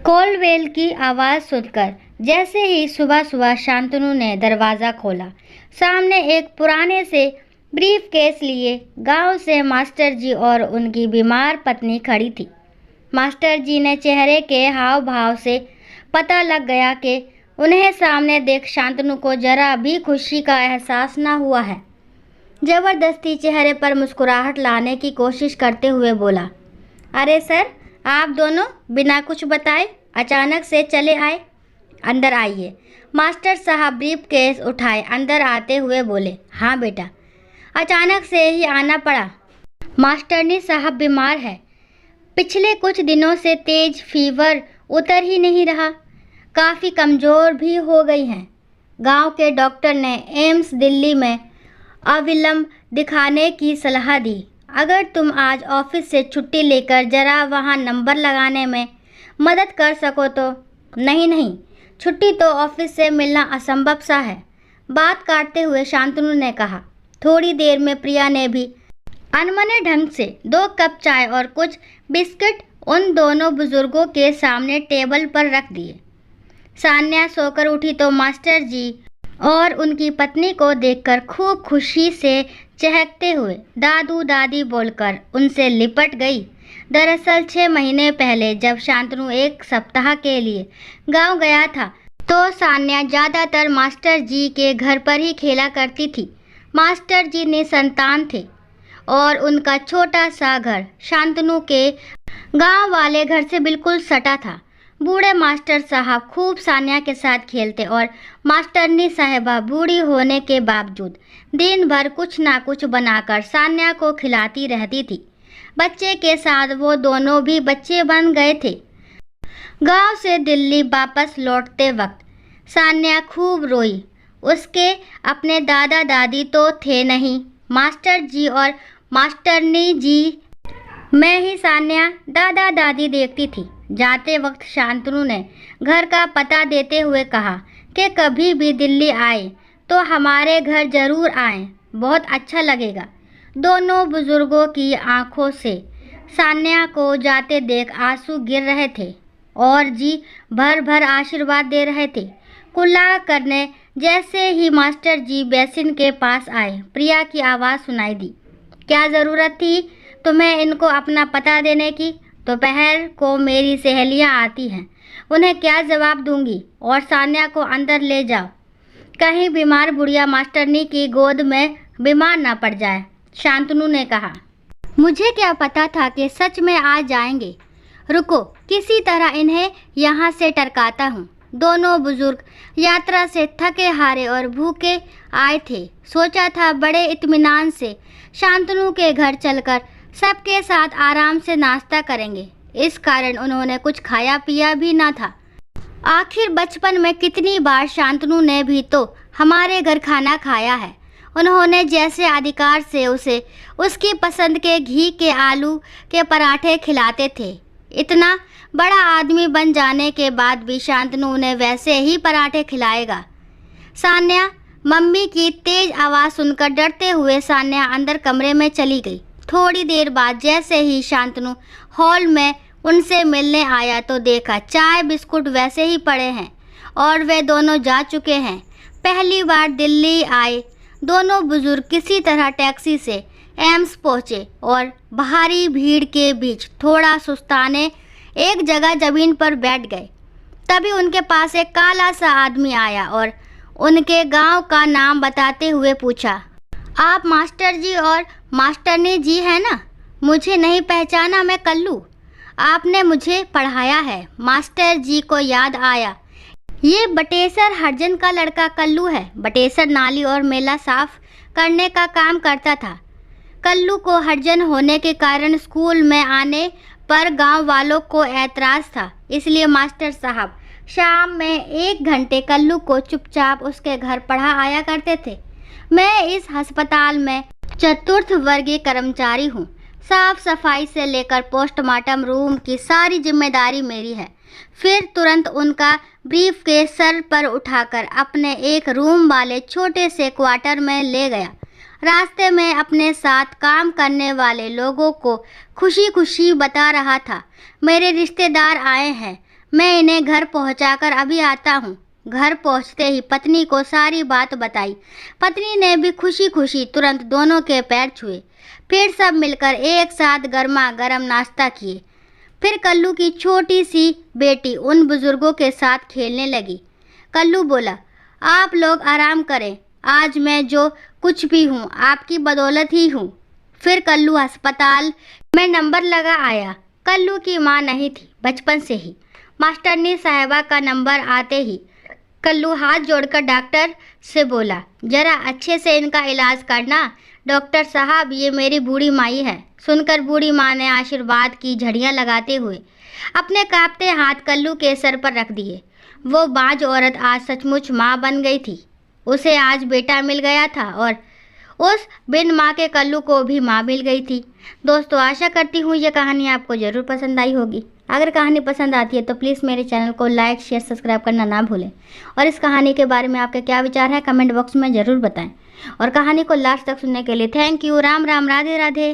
Colwell की आवाज़ सुनकर जैसे ही सुबह सुबह शांतनु ने दरवाज़ा खोला, सामने एक पुराने से ब्रीफकेस लिए गांव से मास्टर जी और उनकी बीमार पत्नी खड़ी थी। मास्टर जी ने चेहरे के हाव भाव से पता लग गया कि उन्हें सामने देख शांतनु को जरा भी खुशी का एहसास न हुआ है। जबरदस्ती चेहरे पर मुस्कुराहट लाने की कोशिश करते हुए बोला, अरे सर, आप दोनों बिना कुछ बताए अचानक से चले आए। अंदर आइए। मास्टर साहब ब्रीफकेस उठाए अंदर आते हुए बोले, हाँ बेटा, अचानक से ही आना पड़ा। मास्टरनी साहब बीमार है। पिछले कुछ दिनों से तेज फीवर उतर ही नहीं रहा, काफ़ी कमज़ोर भी हो गई हैं। गांव के डॉक्टर ने एम्स दिल्ली में अविलंब दिखाने की सलाह दी। अगर तुम आज ऑफिस से छुट्टी लेकर ज़रा वहाँ नंबर लगाने में मदद कर सको तो। नहीं, छुट्टी तो ऑफिस से मिलना असंभव सा है, बात काटते हुए शांतनु ने कहा। थोड़ी देर में प्रिया ने भी अनमने ढंग से 2 कप चाय और कुछ बिस्किट उन दोनों बुजुर्गों के सामने टेबल पर रख दिए। सान्या सोकर उठी तो मास्टर जी और उनकी पत्नी को देखकर खूब खुशी से चहकते हुए दादू दादी बोलकर उनसे लिपट गई। दरअसल 6 महीने पहले जब शांतनु 1 सप्ताह के लिए गांव गया था तो सान्या ज़्यादातर मास्टर जी के घर पर ही खेला करती थी। मास्टर जी निसंतान थे और उनका छोटा सा घर शांतनु के गांव वाले घर से बिल्कुल सटा था। बूढ़े मास्टर साहब खूब सान्या के साथ खेलते और मास्टरनी साहिबा बूढ़ी होने के बावजूद दिन भर कुछ ना कुछ बनाकर सान्या को खिलाती रहती थी। बच्चे के साथ वो दोनों भी बच्चे बन गए थे। गांव से दिल्ली वापस लौटते वक्त सान्या खूब रोई। उसके अपने दादा दादी तो थे नहीं, मास्टर जी और मास्टरनी जी मैं ही सान्या दादा दादी देखती थी। जाते वक्त शांतनु ने घर का पता देते हुए कहा कि कभी भी दिल्ली आए तो हमारे घर ज़रूर आएं, बहुत अच्छा लगेगा। दोनों बुजुर्गों की आंखों से सान्या को जाते देख आंसू गिर रहे थे और जी भर भर आशीर्वाद दे रहे थे। कुल्ला करने जैसे ही मास्टर जी बेसिन के पास आए, प्रिया की आवाज़ सुनाई दी, क्या ज़रूरत थी तुम्हें इनको अपना पता देने की? दोपहर को मेरी सहेलियां आती हैं, उन्हें क्या जवाब दूंगी? और सान्या को अंदर ले जाओ, कहीं बीमार बुढ़िया मास्टरनी की गोद में बीमार ना पड़ जाए। शांतनु ने कहा, मुझे क्या पता था कि सच में आ जाएंगे। रुको, किसी तरह इन्हें यहाँ से टरकाता हूँ। दोनों बुजुर्ग यात्रा से थके हारे और भूखे आए थे। सोचा था बड़े इत्मीनान से शांतनु के घर चलकर सबके साथ आराम से नाश्ता करेंगे, इस कारण उन्होंने कुछ खाया पिया भी ना था। आखिर बचपन में कितनी बार शांतनु ने भी तो हमारे घर खाना खाया है। उन्होंने जैसे अधिकार से उसे उसकी पसंद के घी के आलू के पराठे खिलाते थे। इतना बड़ा आदमी बन जाने के बाद भी शांतनु उन्हें वैसे ही पराठे खिलाएगा। सान्या, मम्मी की तेज आवाज़ सुनकर डरते हुए सान्या अंदर कमरे में चली गई। थोड़ी देर बाद जैसे ही शांतनु हॉल में उनसे मिलने आया तो देखा चाय बिस्कुट वैसे ही पड़े हैं और वे दोनों जा चुके हैं। पहली बार दिल्ली आए दोनों बुजुर्ग किसी तरह टैक्सी से एम्स पहुँचे और भारी भीड़ के बीच थोड़ा सुस्ताने एक जगह ज़मीन पर बैठ गए। तभी उनके पास एक काला सा आदमी आया और उनके गांव का नाम बताते हुए पूछा, आप मास्टर जी और मास्टरनी जी हैं ना? मुझे नहीं पहचाना, मैं कल्लू, आपने मुझे पढ़ाया है। मास्टर जी को याद आया, ये बटेसर हरजन का लड़का कल्लू है। बटेसर नाली और मेला साफ करने का काम करता था। कल्लू को हरजन होने के कारण स्कूल में आने पर गांव वालों को ऐतराज़ था, इसलिए मास्टर साहब शाम में 1 घंटे कल्लू को चुपचाप उसके घर पढ़ा आया करते थे। मैं इस अस्पताल में 4th वर्गीय कर्मचारी हूँ। साफ सफाई से लेकर पोस्टमार्टम रूम की सारी जिम्मेदारी मेरी है। फिर तुरंत उनका ब्रीफकेस सर पर उठाकर अपने एक रूम वाले छोटे से क्वार्टर में ले गया। रास्ते में अपने साथ काम करने वाले लोगों को खुशी खुशी बता रहा था, मेरे रिश्तेदार आए हैं, मैं इन्हें घर पहुंचाकर अभी आता हूँ। घर पहुंचते ही पत्नी को सारी बात बताई। पत्नी ने भी खुशी खुशी तुरंत दोनों के पैर छुए। फिर सब मिलकर एक साथ गर्मा गर्म नाश्ता किए। फिर कल्लू की छोटी सी बेटी उन बुजुर्गों के साथ खेलने लगी। कल्लू बोला, आप लोग आराम करें, आज मैं जो कुछ भी हूँ आपकी बदौलत ही हूँ। फिर कल्लू अस्पताल में नंबर लगा आया। कल्लू की माँ नहीं थी बचपन से ही। मास्टरनी साहिबा का नंबर आते ही कल्लू हाथ जोड़कर डॉक्टर से बोला, जरा अच्छे से इनका इलाज करना। डॉक्टर साहब, ये मेरी बूढ़ी माई है। सुनकर बूढ़ी माँ ने आशीर्वाद की झड़ियाँ लगाते हुए अपने कांपते हाथ कल्लू के सर पर रख दिए। वो बाज औरत आज सचमुच माँ बन गई थी। उसे आज बेटा मिल गया था और उस बिन माँ के कल्लू को भी माँ मिल गई थी। दोस्तों, आशा करती हूँ ये कहानी आपको ज़रूर पसंद आई होगी। अगर कहानी पसंद आती है तो प्लीज़ मेरे चैनल को लाइक शेयर सब्सक्राइब करना ना भूलें। और इस कहानी के बारे में आपके क्या विचार है कमेंट बॉक्स में ज़रूर बताएं। और कहानी को लास्ट तक सुनने के लिए थैंक यू। राम राम, राधे राधे।